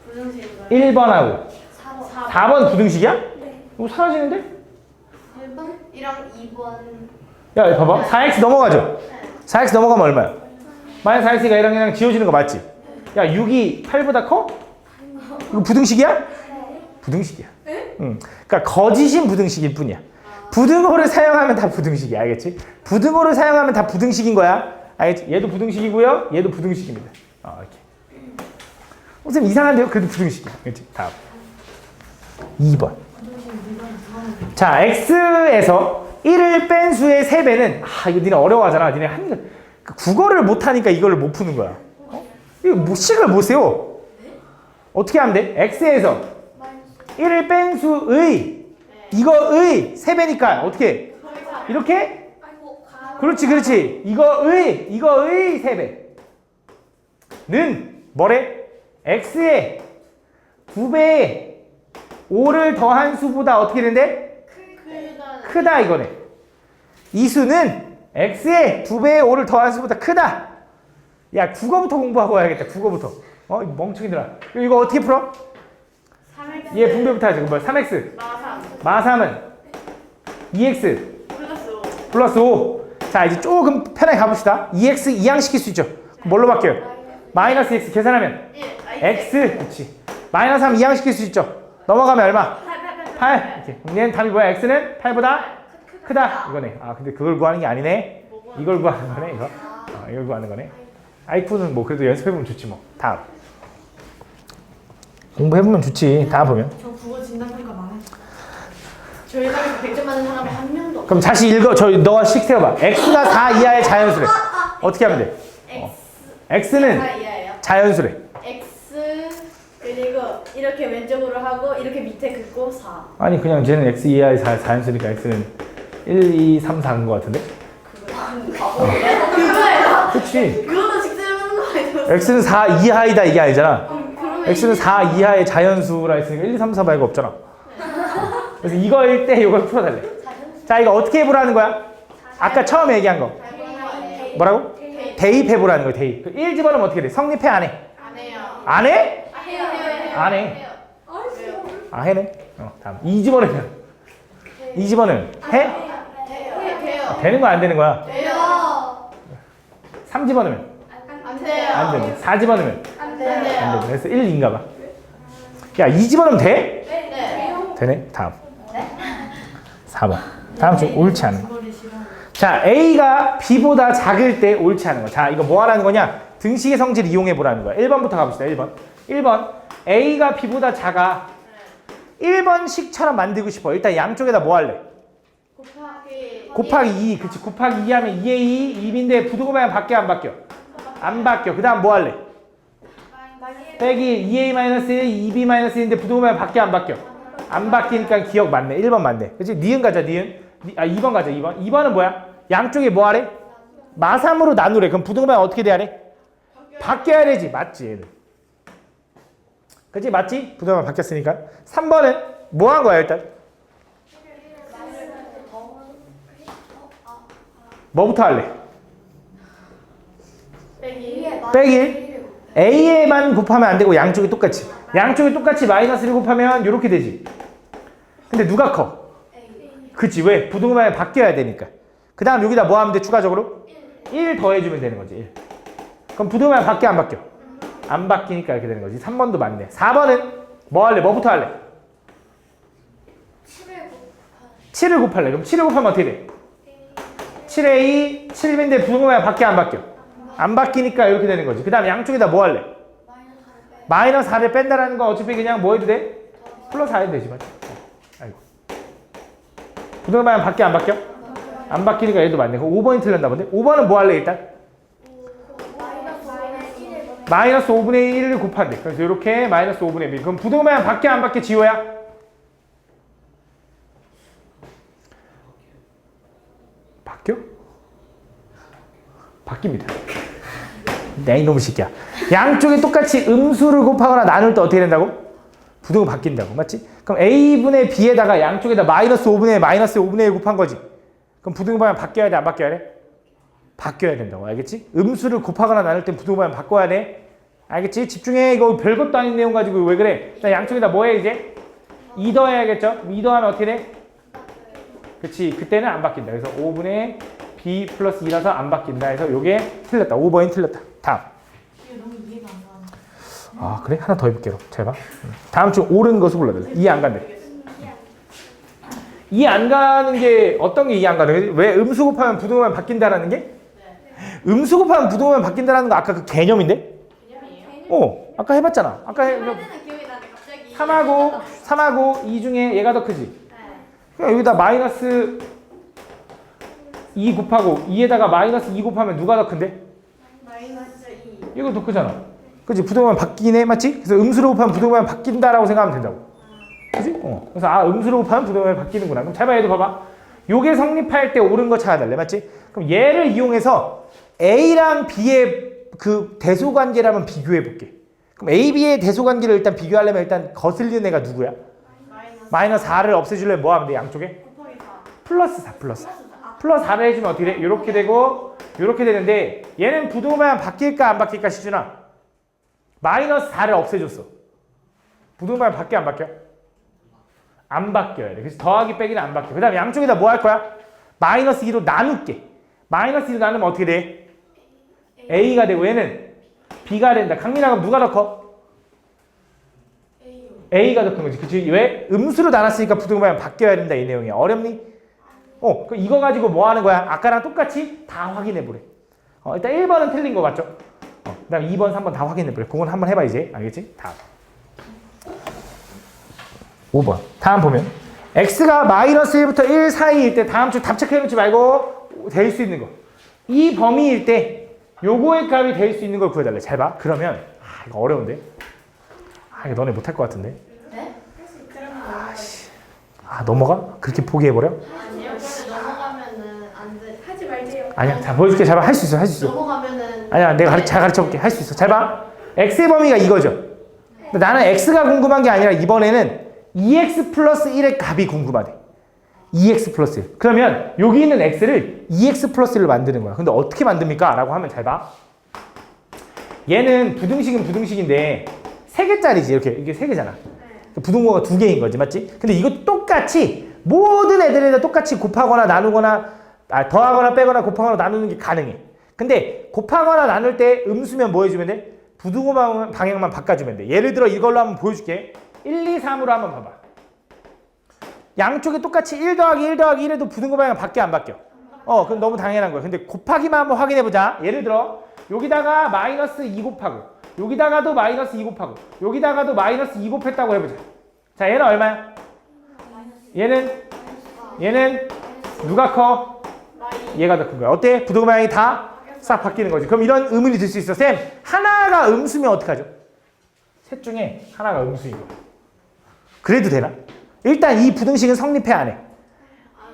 부등식인가요? 1번하고 4번. 4번 부등식이야? 네. 이거 사라지는데? 1번이랑 2번. 야, 봐봐. 4x 넘어가죠? 4x 넘어가면 얼마야? 마이너스 4x가 얘랑 얘랑 지워지는 거 맞지? 야, 6이 8보다 커? 이거 부등식이야? 부등식이야. 응. 그러니까 거짓인 부등식일 뿐이야. 부등호를 사용하면 다 부등식이야. 알겠지? 부등호를 사용하면 다 부등식인 거야. 알겠지? 얘도 부등식이고요. 얘도 부등식입니다. 이렇게. 선생님 이상한데요? 그래도 부등식이야. 그렇지? 다음. 2번. 자, x에서 1을 뺀 수의 3배는 이거 니네 어려워하잖아. 니네 국어를 못하니까 이걸 못 푸는 거야. 이거 뭐 식을 못 세워. 어떻게 하면 돼? x에서 1을 뺀 수의 이거의 3배니까 어떻게 해? 이렇게? 그렇지, 그렇지. 이거의 3배는 뭐래? x의 2배에 5를 더한 수보다 어떻게 된대? 크다 이거네. 이 수는 x의 2배에 5를 더한 수보다 크다. 야, 국어부터 공부하고 와야겠다. 국어부터. 이 멍청이들아. 이거 어떻게 풀어? 3x. 얘 분배부터 하자. 뭐야? 3x. 마3은 2x 플러스 5. 자, 이제 조금 편하게 가봅시다. 2x 이항시킬 수 있죠? 그럼 뭘로 바뀌어요? 마이너스 x 계산하면 1. x. 그렇지. 마이너스 3 이항시킬 수 있죠? 넘어가면 얼마? 8. 이렇게. 그럼 얘는 답이 뭐야? x는 8보다 크다. 이거네. 근데 그걸 구하는 게 아니네. 이걸 구하는 거네. 이거. 이걸 구하는 거네. 아이쿠는 뭐 그래도 연습해보면 좋지 뭐. 다음. 공부해보면 좋지. 다음 보면. 저 국어 진단평가 망했어. 저희 반에서 100점 맞는 사람이 한 명도 없어요. 그럼 다시 읽어. 너가 식 세워봐. x가 4 이하의 자연수래. 어떻게 하면 돼? x는 4 이하예요. 자연수래. x 그리고 이렇게 왼쪽으로 하고 이렇게 밑에 긋고 4. 아니 그냥 쟤는 x 이하의 자연수니까 x는 1, 2, 3, 4인 것 같은데? 그거예요? 그치. 그거도 직접 해보는 거 아니에요? x는 4 이하이다 이게 아니잖아. 그러면 x는 4 이하의 자연수라 했으니까 1, 2, 3, 4 말고 없잖아. 그래서 이거일 때 이걸 풀어달래. 자, 이거 어떻게 해보라는 거야? 아까 처음에 얘기한 거. 뭐라고? 대입해보라는 거야, 대입. 1 집어넣으면 어떻게 돼? 성립해, 안 해? 안 해요. 안 해? 해요. 안 해. 해네. 다음. 2 집어넣으면. 2 집어넣으면. 해? 돼요. 되는 거야, 안 되는 거야? 돼요. 3 집어넣으면. 안 돼요. 안 되네. 4 집어넣으면. 안 돼요. 안 되네. 그래서 1인가 봐. 야, 2 집어넣으면 돼? 네. 되네. 다음. 4번. 다음 좀 옳지 않은 거. 자, A가 B보다 작을 때 옳지 않은 거. 자, 이거 뭐 하라는 거냐? 등식의 성질을 이용해 보라는 거야. 1번부터 가봅시다. 1번. 1번. A가 B보다 작아. 1번식처럼 만들고 싶어. 일단 양쪽에다 뭐 할래? 곱하기 2. 그치. 곱하기 2 하면 2에 2, 2인데 부등호방향 바뀌어 안 바뀌어? 안 바뀌어. 그 다음 뭐 할래? 빼기 2a-1, 2b-1인데 부등호방향 바뀌어 안 바뀌어? 안 바뀌니까 기억 맞네. 1번 맞네. 그치? 니은 가자, 니은. 2번 가자, 2번. 2번은 뭐야? 양쪽에 뭐 하래? 마3으로 나누래. 그럼 부등호방향 어떻게 돼야 돼? 바뀌어야 되지. 맞지, 얘는. 그치? 맞지? 부등호방향 바뀌었으니까. 3번은 뭐 한 거야, 일단? 뭐부터 할래? 빼기 A에만 곱하면 안 되고 양쪽이 똑같이. 양쪽이 똑같이 마이너스를 곱하면 이렇게 되지. 근데 누가 커? 그치. 왜? 부등호방향 바뀌어야 되니까. 그 다음 여기다 뭐 하면 돼? 추가적으로? 1 더해주면 되는 거지. 1. 그럼 부등호방향 바뀌어 안 바뀌어? 안 바뀌니까 이렇게 되는 거지. 3번도 맞네. 4번은 뭐 할래? 뭐부터 할래? 7을 곱할래. 그럼 7을 곱하면 어떻게 돼? 7A 7인데 부등호방향 바뀌어 안 바뀌어? 안 바뀌니까 이렇게 되는 거지. 그 다음 양쪽에다 뭐 할래? 마이너스 4를 뺀다라는 건 어차피 그냥 뭐 해도 돼? 플러스 4 해도 되지, 맞지? 아이고. 부등호 방향 바뀌어, 안 바뀌어? 안 바뀌니까 얘도 맞네. 그럼 5번이 틀렸나 본데? 5번은 뭐 할래, 일단? 마이너스 5분의 1을 곱한대. 그래서 이렇게 마이너스 5분의 1. 그럼 부등호 방향 바뀌어, 안 바뀌어, 지호야? 바뀌어? 바뀝니다. 네, 이놈의 새끼야. 양쪽에 똑같이 음수를 곱하거나 나눌 때 어떻게 된다고? 부등호 바뀐다고. 맞지? 그럼 A분의 B에다가 양쪽에다 마이너스 5분의 1 곱한 거지. 그럼 부등호 방향 바뀌어야 돼? 안 바뀌어야 돼? 바뀌어야 된다고. 알겠지? 음수를 곱하거나 나눌 때 부등호 방향 바꿔야 돼. 알겠지? 집중해. 이거 별것도 아닌 내용 가지고 왜 그래? 자, 양쪽에다 뭐 해, 이제? 2 더해야겠죠? 2 더하면 어떻게 돼? 그치. 그때는 안 바뀐다. 그래서 5분의 B 플러스 2라서 안 바뀐다. 해서 요게 틀렸다. 5번이 틀렸다. 다음. 이거 너무 이해가 안 가네. 아, 그래? 하나 더 해볼게요. 잘 봐. 다음 주 옳은 것을 골라달래. 이해 안 간대. 이해 안 가는 게 어떤 게 이해 안 가는 거지? 왜 음수 곱하면 부등호만 바뀐다라는 게? 음수 곱하면 부등호만 바뀐다라는 거 아까 그 개념인데? 아까 해봤잖아. 아까 기억이 나네 갑자기. 3하고 2 중에 얘가 더 크지? 그냥 여기다 마이너스 2 곱하고 2에다가 마이너스 2 곱하면 누가 더 큰데? 마이너스 2. 이거 더 크잖아. 그치? 부등호만 바뀌네, 맞지? 그래서 음수로 곱하면 부등호만 바뀐다라고 생각하면 된다고. 그치? 그래서 음수로 곱하면 부등호만 바뀌는구나. 그럼 잘 봐, 얘도 봐봐. 요게 성립할 때 옳은 거 찾아달래, 맞지? 그럼 얘를 이용해서 A랑 B의 그 대소관계를 한번 비교해 볼게. 그럼 A, B의 대소관계를 일단 비교하려면 일단 거슬리는 애가 누구야? 마이너스 4를 없애주려면 뭐 하면 돼, 양쪽에? 플러스 4, 플러스 4. 플러스 4를 해주면 어떻게 돼? 이렇게 되고 이렇게 되는데 얘는 부등호만 바뀔까 안 바뀔까 시준아? 마이너스 4를 없애줬어. 부등호만 바뀌어 안 바뀌어? 안 바뀌어야 돼. 그래서 더하기 빼기는 안 바뀌어. 그 다음에 양쪽에다 뭐 할 거야? 마이너스 2로 나눌게. 마이너스 2로 나누면 어떻게 돼? A가 되고 얘는 B가 된다. 강민아 그럼 누가 더 커? A가 더 큰 거지. 그치? 왜? 음수로 나눴으니까 부등호만 바뀌어야 된다. 이 내용이야. 어렵니? 그럼 이거 가지고 뭐 하는 거야? 아까랑 똑같이 다 확인해 보래. 일단 1번은 틀린 거 맞죠? 그 다음 2번, 3번 다 확인해 보래. 그건 한번 해봐 이제. 알겠지? 다음. 5번. 다음 보면 x가 마이너스 1부터 1 사이일 때 다음 주 답 체크해놓지 말고 될 수 있는 거. 이 범위일 때 요거의 값이 될 수 있는 걸 구해달래. 잘 봐. 그러면 이거 어려운데? 이거 너네 못할 것 같은데? 네? 넘어가? 그렇게 포기해버려? 아니요. 근데 넘어가면은 안 돼. 하지 말세요. 아니야. 자, 보여줄게. 잘 봐. 할 수 있어. 할 수 있어. 넘어가면은 아니야. 내가 잘 가르쳐볼게. 할 수 있어. 잘 봐. x의 범위가 이거죠. 근데 나는 x가 궁금한 게 아니라 이번에는 2x 플러스 1의 값이 궁금하대. 2x 플러스 1. 그러면 여기 있는 x를 2x 플러스 1로 만드는 거야. 근데 어떻게 만듭니까? 라고 하면 잘 봐. 얘는 부등식은 부등식인데 3개짜리지. 이게 3개잖아. 부등호가 2개인 거지. 맞지? 근데 이거 똑같이 모든 애들에다 똑같이 곱하거나 나누거나 더하거나 빼거나 곱하거나 나누는 게 가능해. 근데 곱하거나 나눌 때 음수면 뭐 해주면 돼? 부등호 방향만 바꿔주면 돼. 예를 들어 이걸로 한번 보여줄게. 1, 2, 3으로 한번 봐봐. 양쪽에 똑같이 1 더하기 1 더하기 1 해도 부등호 방향 바뀌어 안 바뀌어? 그건 너무 당연한 거야. 근데 곱하기만 한번 확인해보자. 예를 들어 여기다가 마이너스 2 곱하고 여기다가도 마이너스 2 곱하고 여기다가도 마이너스 2 곱했다고 해보자. 자, 얘는 얼마야? 얘는 누가 커? 얘가 더 큰 거야. 어때? 부등호 방향이 다 싹 바뀌는 거지. 그럼 이런 의문이 들 수 있어. 쌤, 하나가 음수면 어떡하죠? 셋 중에 하나가 음수인 거야. 그래도 되나? 일단 이 부등식은 성립해 안 해?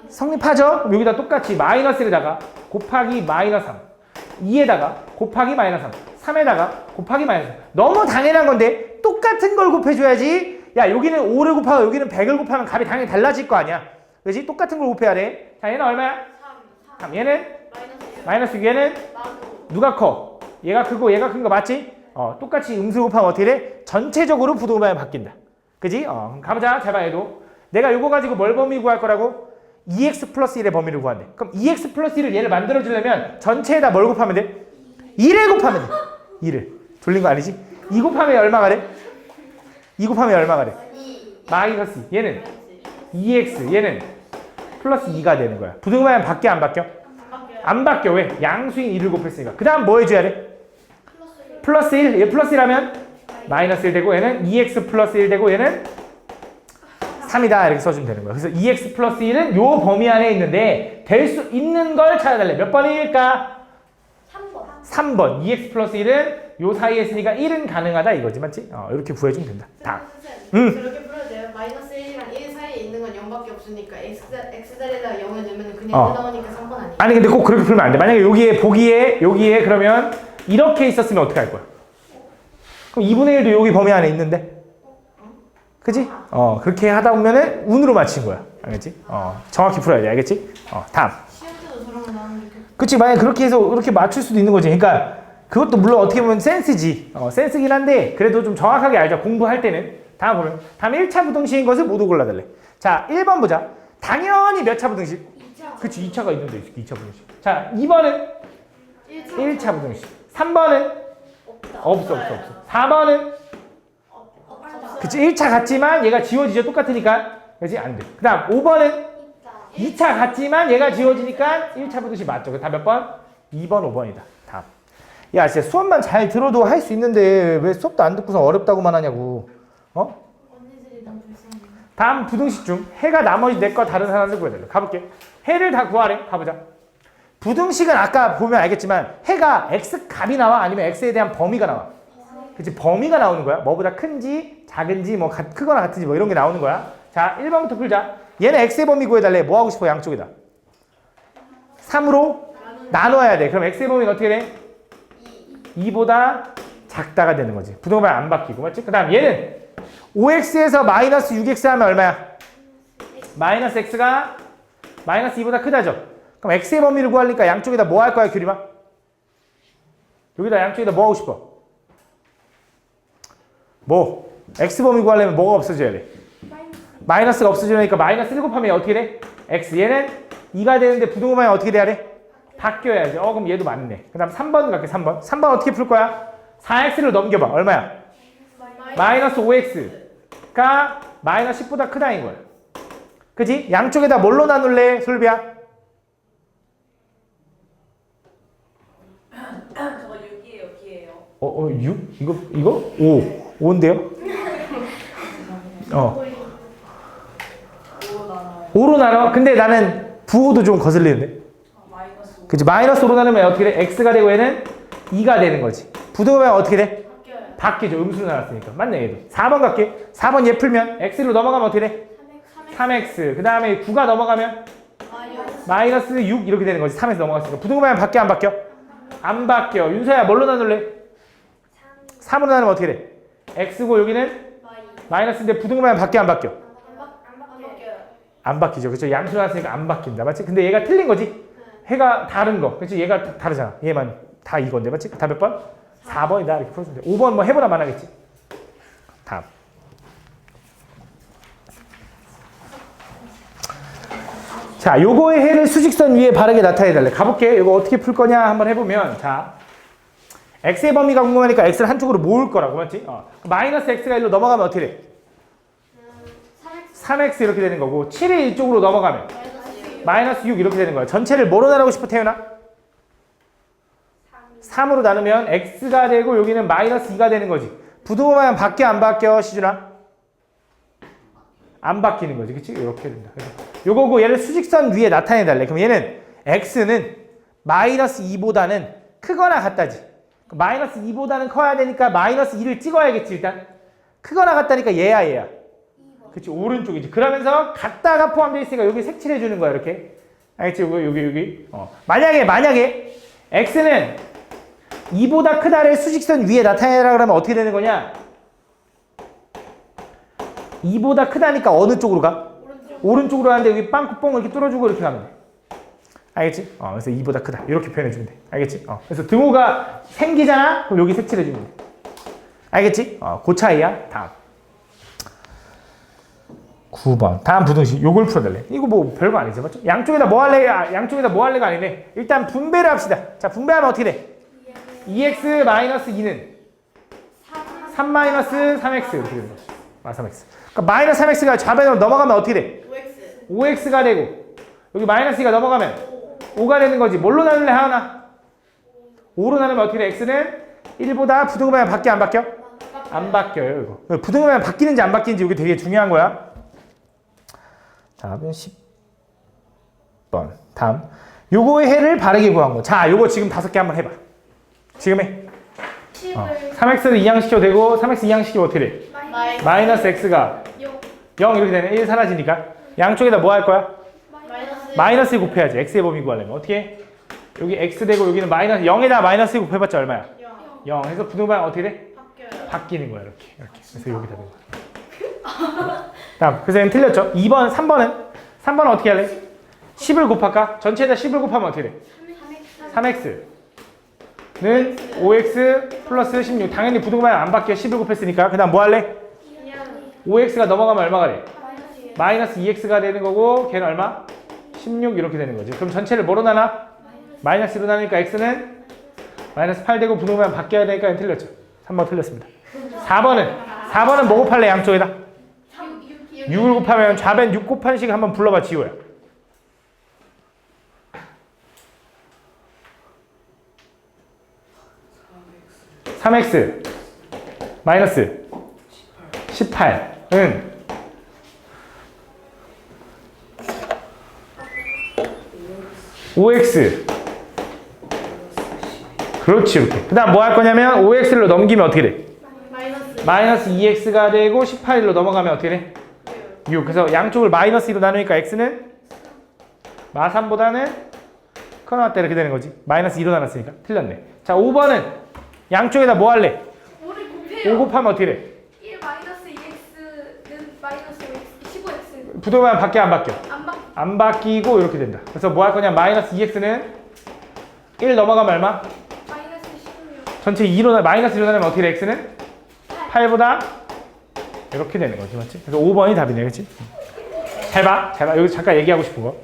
성립하죠? 그럼 여기다 똑같이 마이너스에다가 곱하기 마이너스 3 2에다가 곱하기 마이너스 3 3에다가 곱하기 마이너스 3 너무 당연한 건데 똑같은 걸 곱해줘야지. 야, 여기는 5를 곱하고 여기는 100을 곱하면 값이 당연히 달라질 거 아니야. 그렇지? 똑같은 걸 곱해야 돼. 자, 얘는 얼마야? 3. 얘는? 마이너스 6. 얘는? 누가 커? 얘가 크고 얘가 큰 거 맞지? 똑같이 음수 곱하면 어떻게 돼? 전체적으로 부등호 방향이 바뀐다. 그지? 그럼 가보자. 잘 봐, 얘도. 내가 요거 가지고 뭘 범위 구할 거라고? 2x 플러스 1의 범위를 구한대. 그럼 2x 플러스 1을 얘를 만들어주려면 전체에다 뭘 곱하면 돼? 1을 곱하면 돼. 1을. 돌린 거 아니지? 2 곱하면 얼마가 돼? 2 곱하면 얼마가 돼? 마이너스 2. 얘는 2x. 얘는 플러스 2가 되는 거야. 부등호 방향 바뀌어 안 바뀌어? 안 바뀌어. 왜? 양수인 1을 곱했으니까. 그 다음 뭐 해줘야 돼? 플러스 1. 얘 플러스 1하면 마이너스 1 되고 얘는 2x 플러스 1 되고 얘는 3이다 이렇게 써주면 되는 거야. 그래서 2x 플러스 1은 요 범위 안에 있는데 될 수 있는 걸 찾아달래. 몇 번일까? 3번. 3번. 2x 플러스 1은 요 사이에 있으니까 1은 가능하다 이거지 맞지? 이렇게 구해주면 된다. 다음. 저렇게 풀어도 돼요? 마이너스 1이랑 1 사이에 있는 건 0밖에 없으니까 x 자리에다가 0을 넣으면 그냥 나오니까 3번 아니에요? 아니 근데 꼭 그렇게 풀면 안 돼. 만약에 여기에 그러면 이렇게 있었으면 어떻게 할 거야? 그럼 2분의 1도 여기 범위 안에 있는데 그지? 그렇게 하다 보면은 운으로 맞힌 거야. 알겠지? 정확히 풀어야 돼. 알겠지? 다음. 시험 때도 저런 거 나오는데 그치? 만약에 그렇게 해서 그렇게 맞출 수도 있는 거지. 그러니까 그것도 물론 어떻게 보면 센스지. 센스긴 한데 그래도 좀 정확하게 알자. 공부할 때는. 다음 보면 다음 1차 부등식인 것을 모두 골라달래. 자, 1번 보자. 당연히 몇 차 부등식? 2차. 그치, 2차가 있는데 2차 부등식. 자, 2번은 1차. 1차 부등식. 3번은 없어. 4번은 그치, 1차 같지만 얘가 지워지죠. 똑같으니까. 그치? 안 돼. 그 다음 5번은 2차 같지만 얘가 지워지니까 1차 부등식 맞죠. 다 몇 번? 2번, 5번이다. 다음. 야, 진짜 수업만 잘 들어도 할 수 있는데 왜 수업도 안 듣고서 어렵다고만 하냐고. 언니들이 너무 불쌍해. 다음 부등식 중 해가 나머지 내 거 다른 사람들 구해달래. 가볼게. 해를 다 구하래. 가보자. 부등식은 아까 보면 알겠지만 해가 x 값이 나와 아니면 x에 대한 범위가 나와. 그치? 범위가 나오는 거야. 뭐보다 큰지 작은지 뭐 크거나 같은지 뭐 이런 게 나오는 거야. 자, 1번부터 풀자. 얘는 x의 범위 구해달래. 뭐 하고 싶어? 양쪽에다. 3으로 나눠야 돼. 그럼 x의 범위가 어떻게 돼? 2보다 작다가 되는 거지. 부등호흡이 안 바뀌고. 맞지? 그 다음 얘는 5x에서 마이너스 6x 하면 얼마야? 마이너스 x가 마이너스 2보다 크다죠? 그럼 x의 범위를 구하니까 양쪽에다 뭐 할 거야, 규림아? 여기다 양쪽에다 뭐 하고 싶어? 뭐? x 범위 구하려면 뭐가 없어져야 돼? 마이너스가 없어지니까 마이너스 1 곱하면 어떻게 돼? x. 얘는 2가 되는데 부등호흡이 어떻게 돼야 돼? 바뀌어야지. 그럼 얘도 맞네. 그 다음 3번 갈게, 3번. 3번 어떻게 풀 거야? 4x를 넘겨봐. 얼마야? 마이너스 5x가 마이너스 10보다 크다인 거야. 그지? 양쪽에다 뭘로 나눌래, 솔비야? 저거 6이에요, 6? 이거? 5. 5인데요? 5로 나눠요. 5로 나눠? 근데 나는 부호도 좀 거슬리는데? 마이너스 5. 그치? 마이너스 5로 나누면 어떻게 돼? x가 되고 얘는 2가 되는 거지. 부등호흡이 어떻게 돼? 바뀌어요. 바뀌죠. 음수로 나눴으니까. 맞네, 얘도. 4번 갈게. 4번 얘 풀면 x로 넘어가면 어떻게 돼? 3x. 그 다음에 9가 넘어가면 마이너스 6 이렇게 되는 거지. 3에서 넘어갔으니까. 부등호흡이 바뀌어, 안 바뀌어? 안 바뀌어. 윤서야, 뭘로 나눌래? 3으로 나누면 어떻게 돼? x고 여기는 마이너스인데 부등호흡이 바뀌어, 안 바뀌어? 바뀌어요. 안 바뀌죠. 그렇죠? 양수로 나눴으니까 안 바뀐다. 맞지? 근데 얘가 틀린 거지? 해가 다른 거. 그렇지? 얘가 다르잖아. 얘만 다 이건데. 맞지? 다 몇 번? 4번이다. 이렇게 풀어주면 돼. 5번 뭐 해보다 만하겠지. 다음. 자, 요거의 해를 수직선 위에 바르게 나타내달래. 가볼게. 이거 어떻게 풀 거냐 한번 해보면, 자, x의 범위가 궁금하니까 x를 한쪽으로 모을 거라고, 맞지? 마이너스 x가 1로 넘어가면 어떻게 돼? 3x 이렇게 되는 거고, 7이 이쪽으로 넘어가면 마이너스 6 이렇게 되는 거야. 전체를 뭐로 나누고 싶어, 태윤아? 3으로 나누면 x가 되고 여기는 마이너스 2가 되는 거지. 부등호흡하면 바뀌어, 안 바뀌어, 시준아? 안 바뀌는 거지. 그치? 이렇게 된다. 그래서 요거고 얘를 수직선 위에 나타내달래. 그럼 얘는 x는 마이너스 2보다는 크거나 같다지. 마이너스 2보다는 커야 되니까 마이너스 2를 찍어야겠지. 일단 크거나 같다니까 얘야. 그치? 오른쪽이지. 그러면서 같다가 포함되어 있으니까 여기 색칠해 주는 거야. 이렇게. 알겠지? 여기. 만약에 x는 2보다 크다를 수직선 위에 나타내라 그러면 어떻게 되는 거냐? 2보다 크다니까 어느 쪽으로 가? 오른쪽으로 가는데 여기 빵꾸뻥 이렇게 뚫어주고 이렇게 가면 돼. 알겠지? 그래서 2보다 크다. 이렇게 표현해주면 돼. 알겠지? 그래서 등호가 생기잖아? 그럼 여기 색칠해주면 돼. 알겠지? 그 차이야. 다음. 9번. 다음 부등식. 요걸 풀어달래. 이거 뭐 별거 아니지. 맞죠? 양쪽에다 뭐 할래? 양쪽에다 뭐 할래가 아니네. 일단 분배를 합시다. 자, 분배하면 어떻게 돼? 2x-2는 3-3x 이렇게 되는 거지. 3x. 그러니까 마이너스 3x가 좌변으로 넘어가면 어떻게 돼? 5x가 되고 여기 마이너스 2가 넘어가면 5가 되는 거지. 뭘로 나눌래 하나? 5로 나누면 어떻게 돼? x는 1보다 부등호흡이 바뀌어, 안 바뀌어? 안 바뀌어요, 이거. 부등호만 바뀌는지 안 바뀌는지 이게 되게 중요한 거야. 답은 10번. 다음. 요거의 해를 바르게 구한 거. 자, 요거 지금 5개 한번 해봐. 지금 해. 10을 3x를 이항시켜도 되고 3x 이항시키면 어떻게 돼? 마이너스 x가 0 이렇게 되네. 1 사라지니까. 양쪽에다 뭐 할 거야? 마이너스 1 곱해야지. x의 범위 구하려면. 어떻게 해? 여기 x 되고 여기는 마이너스 0에다 마이너스 1 곱해봤자 얼마야? 0. 해서 부등호방 어떻게 돼? 바뀌는 거야. 이렇게. 그래서 여기다 넣는 거야. 다음. 그래서 얘는 틀렸죠? 2번, 3번은 어떻게 할래? 10을 곱할까? 전체에다 10을 곱하면 어떻게 돼? 3x는 5x 플러스 16. 당연히 부등호방이 안 바뀌어. 10을 곱했으니까. 그 다음 뭐 할래? 5x가 넘어가면 얼마가 돼? 마이너스 2x가 되는 거고 걔는 얼마? 16 이렇게 되는 거지. 그럼 전체를 뭐로 나눠? 마이너스 1로 나누니까 x는 마이너스 8 되고 부등호방이 바뀌어야 되니까 얘는 틀렸죠. 3번 틀렸습니다. 4번은 뭐 곱할래? 양쪽에다? 6을 곱하면 좌변 6 곱한 식 한번 불러봐. 지호야. 3x 마이너스 18은 5x 그렇지 이렇게. 그 다음 뭐 할 거냐면 5x로 넘기면 어떻게 돼? 마이너스 2x가 되고 18로 넘어가면 어떻게 돼? 6. 그래서 양쪽을 마이너스 2로 나누니까 x는 마3보다는 커나왔다 이렇게 되는 거지. 마이너스 2로 나눴으니까. 틀렸네. 자 5번은 양쪽에다 뭐 할래? 5 곱하면 어떻게 돼? 1 마이너스 2x는 마이너스 15x 부등호방 바뀌어 안 바뀌어? 안 바... 안 바뀌고 이렇게 된다. 그래서 뭐 할 거냐? 마이너스 2x는 1 넘어가면 얼마? 마이너스 16 전체 2로 마이너스 2로 나누면 어떻게 돼? x는 8보다 이렇게 되는 거지, 맞지? 그래서 5번이 답이네, 그렇지? 잘 봐. 여기 잠깐 얘기하고 싶은 거.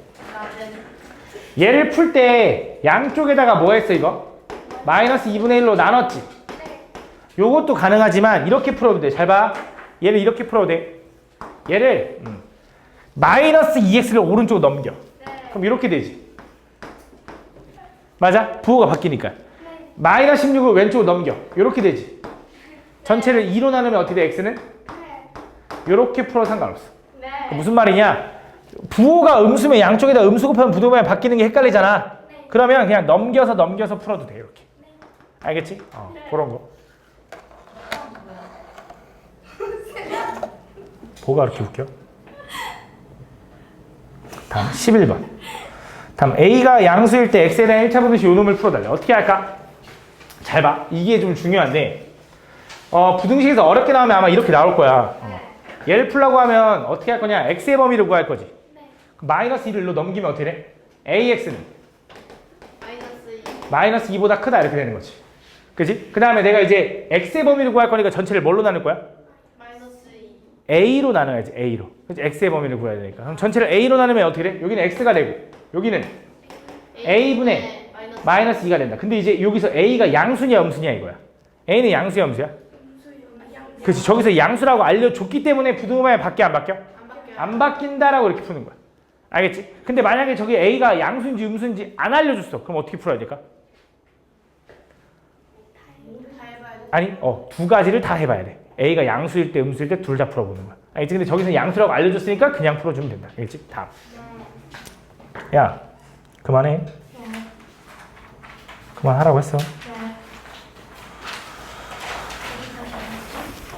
얘를 풀 때 양쪽에다가 뭐 했어 이거? 마이너스 2분의 1로 나눴지. 요것도 가능하지만 이렇게 풀어도 돼. 잘 봐. 얘를 이렇게 풀어도 돼. 얘를 마이너스 2x를 오른쪽으로 넘겨. 그럼 이렇게 되지. 맞아? 부호가 바뀌니까. 마이너스 16을 왼쪽으로 넘겨. 이렇게 되지. 전체를 2로 나누면 어떻게 돼? x는? 이렇게 풀어 상관없어. 무슨 말이냐? 부호가 음수면 양쪽에다 음수 곱하면 부등호방이 바뀌는 게 헷갈리잖아. 그러면 그냥 넘겨서 풀어도 돼. 이렇게. 알겠지? 그런 거. 뭐가 그렇게 웃겨? 다음 11번. 다음 A가 양수일 때 X에 대한 1차 부등식 요놈을 풀어달래. 어떻게 할까? 잘 봐. 이게 좀 중요한데 부등식에서 어렵게 나오면 아마 이렇게 나올 거야. 얘를 풀라고 하면 어떻게 할 거냐? X의 범위를 구할 거지. 마이너스 1로 넘기면 어떻게 돼? AX는? 마이너스 2보다 크다 이렇게 되는 거지. 그치? 그 다음에 내가 이제 X의 범위를 구할 거니까 전체를 뭘로 나눌 거야? A로 나눠야지. A로. 그치? X의 범위를 구해야 되니까. 그럼 전체를 A로 나누면 어떻게 돼? 여기는 X가 되고 여기는 A분의 마이너스 2가 된다. 근데 이제 여기서 A가 양수냐 음수냐 이거야. A는 양수야 음수야? 그치. 저기서 양수라고 알려줬기 때문에 부등호방이 바뀌어 안 바뀌어? 안 바뀐다라고 이렇게 푸는 거야. 알겠지? 근데 만약에 저기 A가 양수인지 음수인지 안 알려줬어. 그럼 어떻게 풀어야 될까? 아니, 두 가지를 다 해봐야 돼. A가 양수일 때 음수일 때 둘 다 풀어보는 거야. 알겠지? 근데 저기서 양수라고 알려줬으니까 그냥 풀어주면 된다. 알겠지? 다음. 야, 그만해. 그만하라고 했어.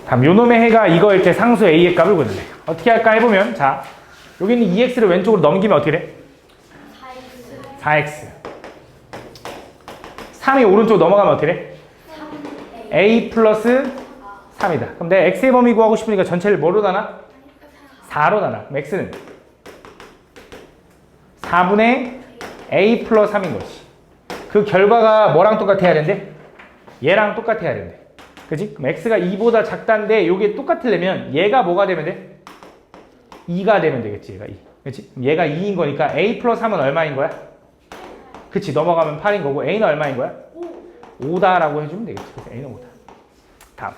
다음, 요놈의 해가 이거일 때 상수 A의 값을 구해야 돼. 어떻게 할까 해보면, 자, 여기는 2x를 왼쪽으로 넘기면 어떻게 돼? 4x. 3이 오른쪽으로 넘어가면 어떻게 돼? a 플러스 3이다. 그럼 내가 x의 범위 구하고 싶으니까 전체를 뭐로 나눠? 4로 나눠. 그럼 x는 4분의 a 플러스 3인 거지. 그 결과가 뭐랑 똑같아야 된대? 얘랑 똑같아야 된대. 그치? 그럼 x가 2보다 작다인데 이게 똑같으려면 얘가 뭐가 되면 돼? 2가 되면 되겠지. 얘가 2. 그치? 얘가 2인 거니까 a 플러스 3은 얼마인 거야? 그치? 넘어가면 8인 거고 a는 얼마인 거야? 5다라고 해주면 되겠지. 그래서 a는 5다. 다음.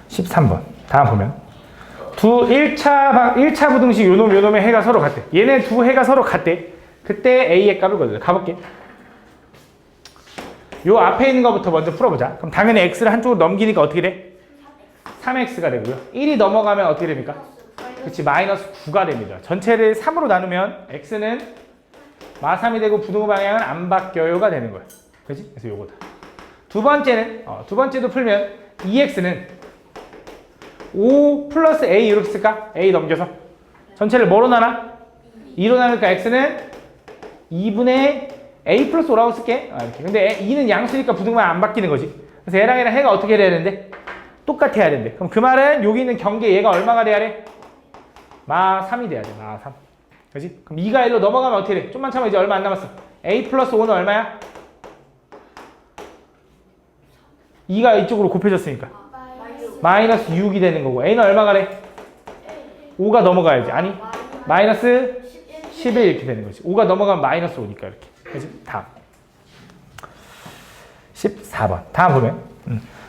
(13번) 다음 보면 1차 부등식 요놈의 해가 서로 같대. 얘네 두 해가 서로 같대. 그때 a의 값을 거둬. 가볼게. 요 앞에 있는 것부터 먼저 풀어보자. 그럼 당연히 x를 한쪽으로 넘기니까 어떻게 돼? 3x가 되고요. 1이 넘어가면 어떻게 됩니까? 그렇지, 마이너스 9가 됩니다. 전체를 3으로 나누면 x는 마3이 되고 부등호 방향은 안 바뀌어요가 되는 거예요. 그렇지? 그래서 요거다. 두 번째는 두 번째도 풀면 2x는 5 플러스 a 이렇게 쓸까? a 넘겨서 전체를 뭐로 나눠? 2로 나누니까 x는 2분의 a 플러스 5라고 쓸게. 이렇게. 근데 2는 양수니까 부등호가 안 바뀌는 거지. 그래서 얘랑 얘랑 해가 어떻게 돼야 되는데? 똑같아야 된대. 그럼 그 말은 여기 있는 경계 얘가 얼마가 돼야 돼? 마3이 돼야 돼. 마3. 그렇지? 그럼 2가 1로 넘어가면 어떻게 돼? 좀만 참아. 이제 얼마 안 남았어. a 플러스 5는 얼마야? 2가 이쪽으로 곱해졌으니까 마이너스 6이 되는 거고 a는 얼마가 돼? 5가 넘어가야지. 아니 마이너스 11 이렇게 되는 거지. 5가 넘어가면 마이너스 5니까 이렇게. 그렇지? 다음 14번 다음 보면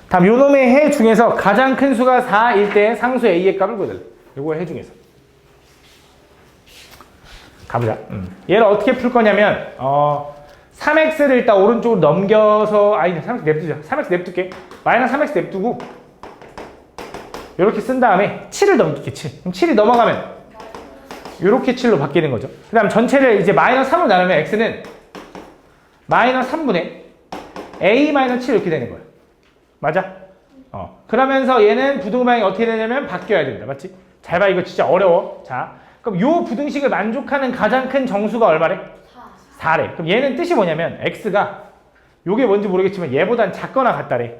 다음 요놈의 해 중에서 가장 큰 수가 4일 때 상수 a의 값을 구해달래. 요거 해 중에서 가보자. 얘를 어떻게 풀 거냐면 3x를 일단 오른쪽으로 넘겨서 3x 냅두자. 3x 냅둘게. 마이너스 3x 냅두고 이렇게 쓴 다음에 7을 넘길게. 7. 그럼 7이 넘어가면 이렇게 7로 바뀌는 거죠. 그 다음 전체를 이제 마이너스 3으로 나누면 x는 마이너스 3분의 a 마이너스 7 이렇게 되는 거예요. 맞아? 그러면서 얘는 부등호 방향이 어떻게 되냐면 바뀌어야 된다. 맞지? 잘 봐. 이거 진짜 어려워. 자, 그럼 요 부등식을 만족하는 가장 큰 정수가 얼마래? 4래. 그럼 얘는 뜻이 뭐냐면 x가 요게 뭔지 모르겠지만 얘보단 작거나 같다래.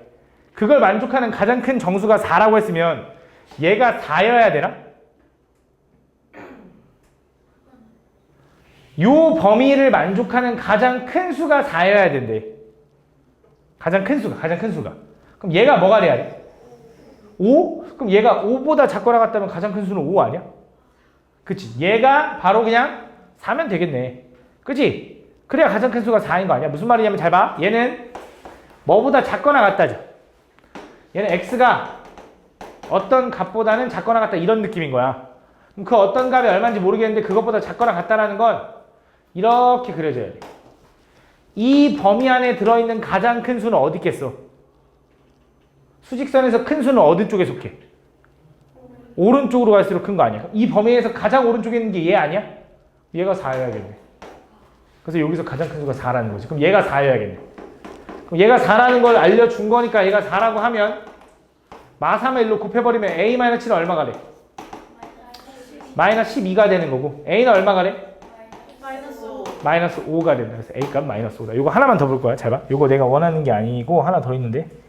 그걸 만족하는 가장 큰 정수가 4라고 했으면 얘가 4여야 되나? 요 범위를 만족하는 가장 큰 수가 4여야 된대. 가장 큰 수가. 그럼 얘가 뭐가 돼야 돼? 5? 그럼 얘가 5보다 작거나 같다면 가장 큰 수는 5 아니야? 그치? 얘가 바로 그냥 4면 되겠네. 그치? 그래야 가장 큰 수가 4인 거 아니야? 무슨 말이냐면 잘 봐. 얘는 뭐보다 작거나 같다죠. 얘는 x가 어떤 값보다는 작거나 같다 이런 느낌인 거야. 그럼 그 어떤 값이 얼마인지 모르겠는데 그것보다 작거나 같다라는 건 이렇게 그려져야 돼. 이 범위 안에 들어있는 가장 큰 수는 어디 있겠어? 수직선에서 큰 수는 어디 쪽에 속해? 오른쪽으로 갈수록 큰 거 아니야? 이 범위에서 가장 오른쪽에 있는 게 얘 아니야? 얘가 4여야겠네. 그래서 여기서 가장 큰 수가 4라는 거지. 그럼 얘가 4여야겠네. 그럼 얘가 4라는 걸 알려준 거니까 얘가 4라고 하면 마3을 1로 곱해버리면 a-7은 얼마가 돼? 마이너스 12가 되는 거고 a는 얼마가 돼? 마이너스 5가 된다. 그래서 a 값 마이너스 5다. 이거 하나만 더 볼 거야. 잘 봐. 이거 내가 원하는 게 아니고 하나 더 있는데